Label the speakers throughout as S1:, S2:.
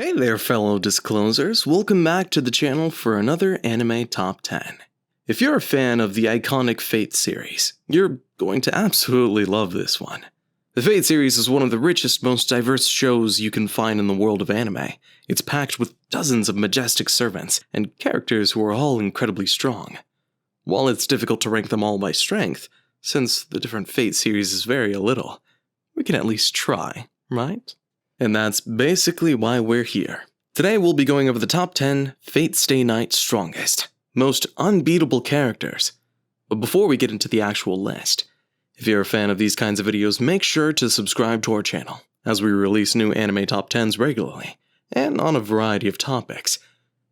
S1: Hey there, fellow disclosers. Welcome back to the channel for another anime top 10. If you're a fan of the iconic Fate series, you're going to absolutely love this one. The Fate series is one of the richest, most diverse shows you can find in the world of anime. It's packed with dozens of majestic servants and characters who are all incredibly strong. While it's difficult to rank them all by strength, since the different Fate series vary a little, we can at least try, right? And that's basically why we're here. Today we'll be going over the top 10 Fate Stay Night strongest, most unbeatable characters. But before we get into the actual list, if you're a fan of these kinds of videos, make sure to subscribe to our channel, as we release new anime top 10s regularly, and on a variety of topics,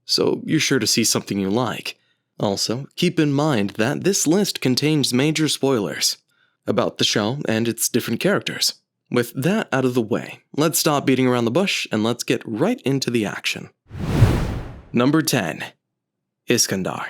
S1: so you're sure to see something you like. Also, keep in mind that this list contains major spoilers about the show and its different characters. With that out of the way, let's stop beating around the bush and let's get right into the action. Number 10. Iskandar.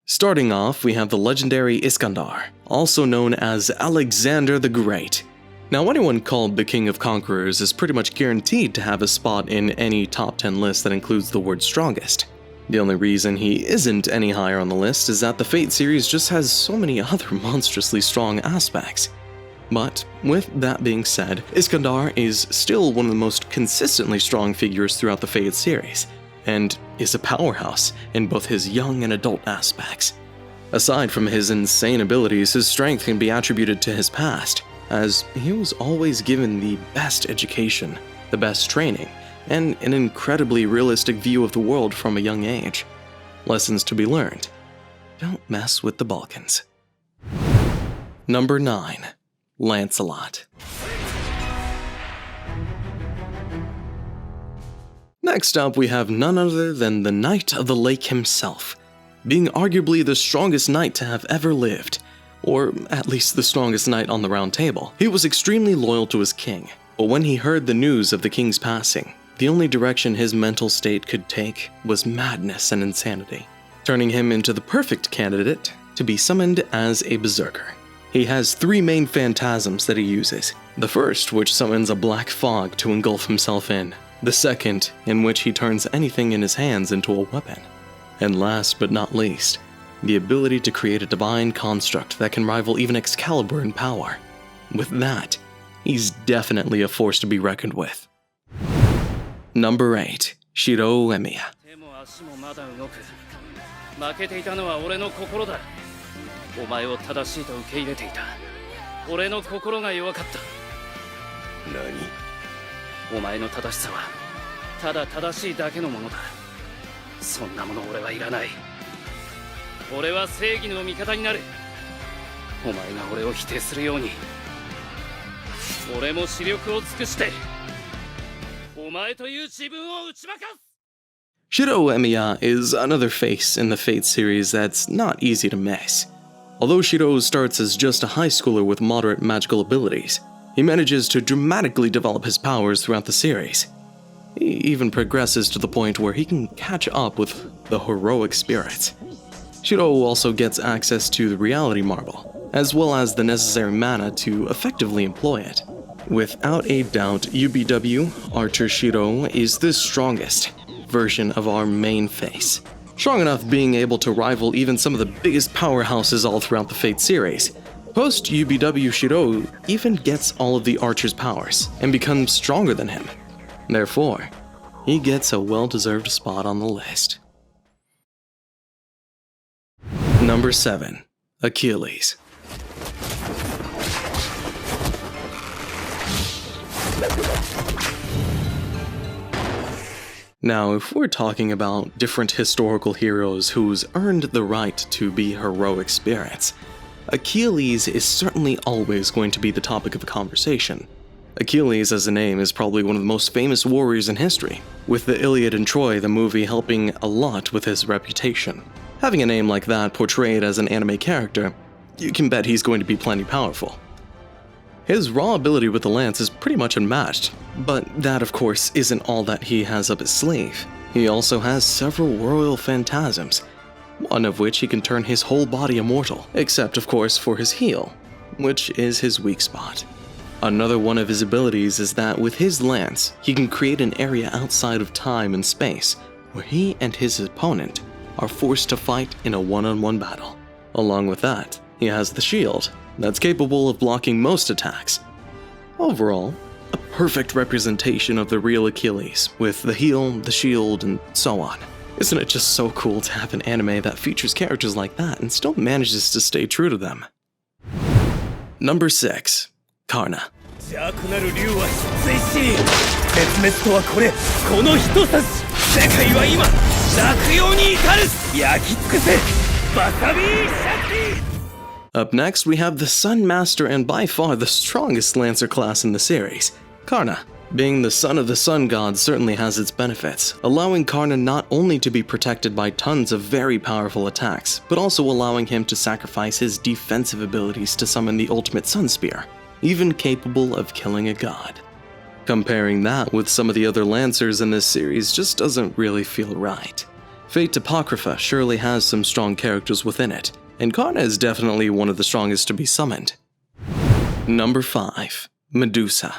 S1: Starting off, we have the legendary Iskandar, also known as Alexander the Great. Now, anyone called the King of Conquerors is pretty much guaranteed to have a spot in any top 10 list that includes the word strongest. The only reason he isn't any higher on the list is that the Fate series just has so many other monstrously strong aspects. But, with that being said, Iskandar is still one of the most consistently strong figures throughout the Fate series, and is a powerhouse in both his young and adult aspects. Aside from his insane abilities, his strength can be attributed to his past, as he was always given the best education, the best training, and an incredibly realistic view of the world from a young age. Lessons to be learned: don't mess with the Balkans. Number 9. Lancelot. Next up, we have none other than the Knight of the Lake himself, being arguably the strongest knight to have ever lived, or at least the strongest knight on the Round Table. He was extremely loyal to his king, but when he heard the news of the king's passing, the only direction his mental state could take was madness and insanity, turning him into the perfect candidate to be summoned as a berserker. He has 3 main phantasms that he uses. The first, which summons a black fog to engulf himself in. The second, in which he turns anything in his hands into a weapon. And last but not least, the ability to create a divine construct that can rival even Excalibur in power. With that, he's definitely a force to be reckoned with. Number 8. Shirou Emiya. Shirou Emiya is another face in the Fate series that's not easy to miss. Although Shirou starts as just a high schooler with moderate magical abilities, he manages to dramatically develop his powers throughout the series. He even progresses to the point where he can catch up with the heroic spirits. Shirou also gets access to the reality marble, as well as the necessary mana to effectively employ it. Without a doubt, UBW Archer Shirou is the strongest version of our main face. Strong enough being able to rival even some of the biggest powerhouses all throughout the Fate series. Post UBW Shirou even gets all of the Archer's powers and becomes stronger than him. Therefore, he gets a well-deserved spot on the list. Number 7. Achilles. Now, if we're talking about different historical heroes who's earned the right to be heroic spirits, Achilles is certainly always going to be the topic of the conversation. Achilles as a name is probably one of the most famous warriors in history, with the Iliad and Troy the movie helping a lot with his reputation. Having a name like that portrayed as an anime character, you can bet he's going to be plenty powerful. His raw ability with the lance is pretty much unmatched, but that of course isn't all that he has up his sleeve. He also has several royal phantasms, one of which he can turn his whole body immortal, except of course for his heel, which is his weak spot. Another one of his abilities is that with his lance, he can create an area outside of time and space where he and his opponent are forced to fight in a one-on-one battle. Along with that, he has the shield that's capable of blocking most attacks. Overall, a perfect representation of the real Achilles, with the heel, the shield, and so on. Isn't it just so cool to have an anime that features characters like that and still manages to stay true to them? Number 6. Karna. Up next, we have the Sun Master and by far the strongest Lancer class in the series, Karna. Being the son of the sun god certainly has its benefits, allowing Karna not only to be protected by tons of very powerful attacks, but also allowing him to sacrifice his defensive abilities to summon the ultimate Sun Spear, even capable of killing a god. Comparing that with some of the other Lancers in this series just doesn't really feel right. Fate Apocrypha surely has some strong characters within it, and Karna is definitely one of the strongest to be summoned. Number 5. Medusa.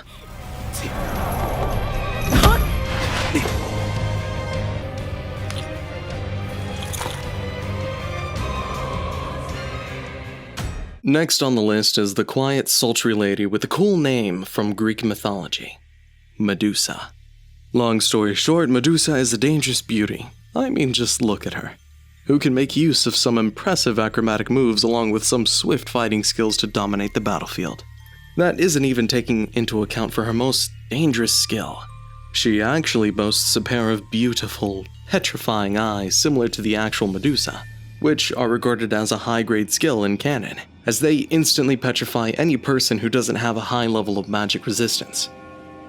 S1: Next on the list is the quiet, sultry lady with a cool name from Greek mythology, Medusa. Long story short, Medusa is a dangerous beauty. I mean, just look at her. Who can make use of some impressive acrobatic moves along with some swift fighting skills to dominate the battlefield. That isn't even taking into account for her most dangerous skill. She actually boasts a pair of beautiful, petrifying eyes similar to the actual Medusa, which are regarded as a high-grade skill in canon, as they instantly petrify any person who doesn't have a high level of magic resistance.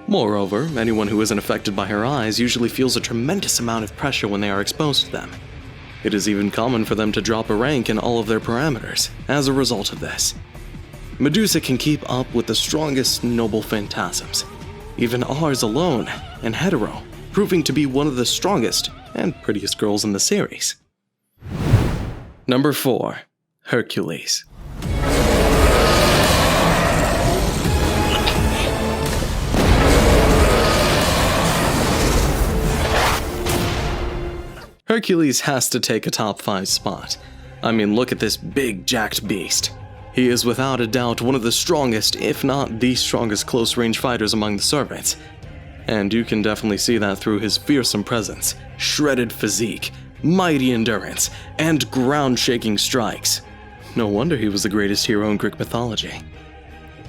S1: Moreover, anyone who isn't affected by her eyes usually feels a tremendous amount of pressure when they are exposed to them. It is even common for them to drop a rank in all of their parameters as a result of this. Medusa can keep up with the strongest noble phantasms, even ours alone and hetero, proving to be one of the strongest and prettiest girls in the series. Number 4. Hercules. Hercules has to take a top 5 spot. I mean, look at this big, jacked beast. He is without a doubt one of the strongest, if not the strongest close-range fighters among the servants. And you can definitely see that through his fearsome presence, shredded physique, mighty endurance, and ground-shaking strikes. No wonder he was the greatest hero in Greek mythology.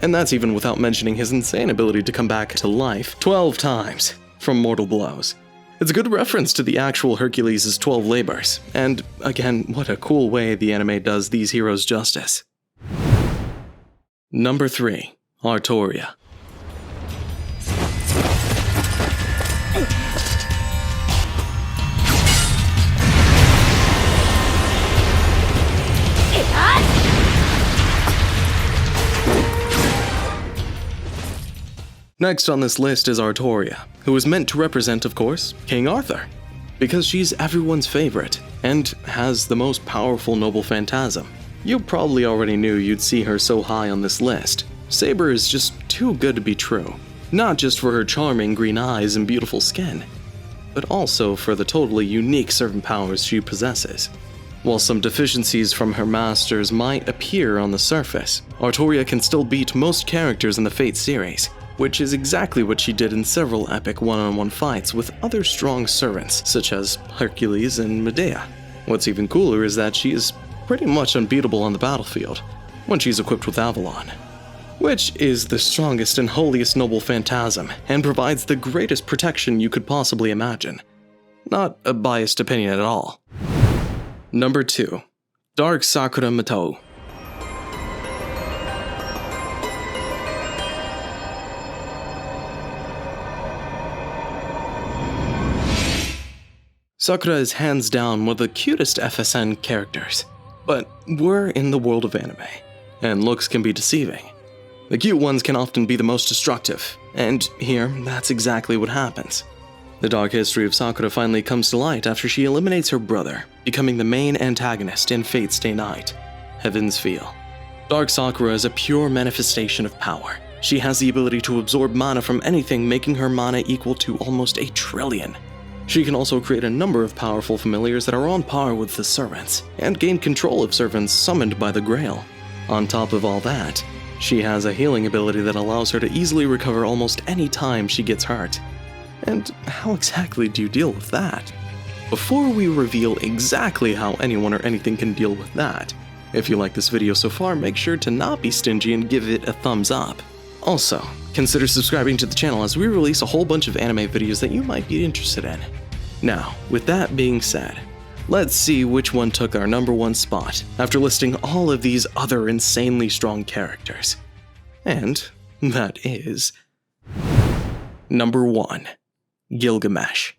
S1: And that's even without mentioning his insane ability to come back to life 12 times from mortal blows. It's a good reference to the actual Hercules' 12 labors, and again, what a cool way the anime does these heroes justice. Number 3. Artoria. Next on this list is Artoria, who is meant to represent, of course, King Arthur, because she's everyone's favorite and has the most powerful noble phantasm. You probably already knew you'd see her so high on this list. Saber is just too good to be true, not just for her charming green eyes and beautiful skin, but also for the totally unique servant powers she possesses. While some deficiencies from her masters might appear on the surface, Artoria can still beat most characters in the Fate series, which is exactly what she did in several epic one-on-one fights with other strong servants, such as Hercules and Medea. What's even cooler is that she is pretty much unbeatable on the battlefield, when she's equipped with Avalon, which is the strongest and holiest noble phantasm, and provides the greatest protection you could possibly imagine. Not a biased opinion at all. Number 2. Dark Sakura Matou. Sakura is hands down one of the cutest FSN characters, but we're in the world of anime, and looks can be deceiving. The cute ones can often be the most destructive, and here, that's exactly what happens. The dark history of Sakura finally comes to light after she eliminates her brother, becoming the main antagonist in Fate Stay Night, Heaven's Feel. Dark Sakura is a pure manifestation of power. She has the ability to absorb mana from anything, making her mana equal to almost 1 trillion. She can also create a number of powerful familiars that are on par with the servants, and gain control of servants summoned by the Grail. On top of all that, she has a healing ability that allows her to easily recover almost any time she gets hurt. And how exactly do you deal with that? Before we reveal exactly how anyone or anything can deal with that, if you like this video so far, make sure to not be stingy and give it a thumbs up. Also, consider subscribing to the channel as we release a whole bunch of anime videos that you might be interested in. Now, with that being said, let's see which one took our #1 spot after listing all of these other insanely strong characters. And that is number 1, Gilgamesh.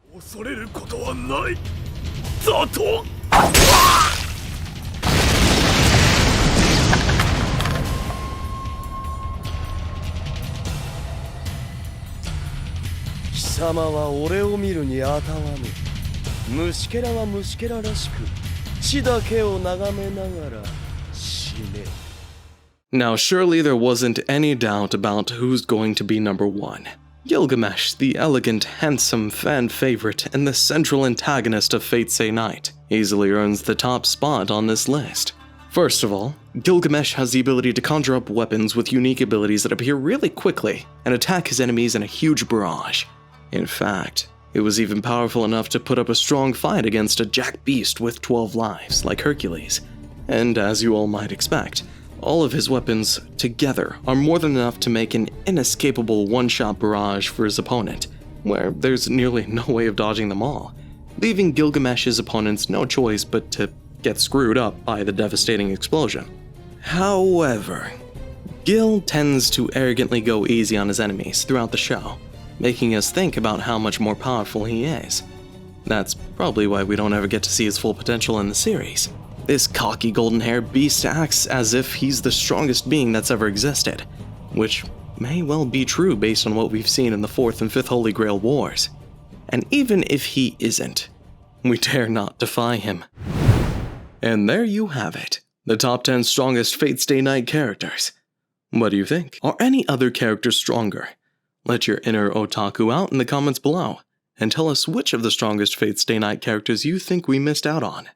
S1: Now surely there wasn't any doubt about who's going to be number 1. Gilgamesh, the elegant, handsome fan favorite and the central antagonist of Fate Stay Night, easily earns the top spot on this list. First of all, Gilgamesh has the ability to conjure up weapons with unique abilities that appear really quickly and attack his enemies in a huge barrage. In fact, it was even powerful enough to put up a strong fight against a jack beast with 12 lives, like Hercules. And as you all might expect, all of his weapons together are more than enough to make an inescapable one-shot barrage for his opponent, where there's nearly no way of dodging them all, leaving Gilgamesh's opponents no choice but to get screwed up by the devastating explosion. However, Gil tends to arrogantly go easy on his enemies throughout the show, making us think about how much more powerful he is. That's probably why we don't ever get to see his full potential in the series. This cocky golden-haired beast acts as if he's the strongest being that's ever existed, which may well be true based on what we've seen in the 4th and 5th Holy Grail Wars. And even if he isn't, we dare not defy him. And there you have it, the top 10 strongest Fate Stay Night characters. What do you think? Are any other characters stronger? Let your inner otaku out in the comments below, and tell us which of the strongest Fate Stay Night characters you think we missed out on.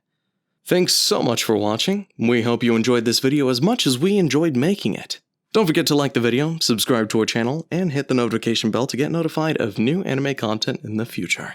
S1: Thanks so much for watching. We hope you enjoyed this video as much as we enjoyed making it. Don't forget to like the video, subscribe to our channel, and hit the notification bell to get notified of new anime content in the future.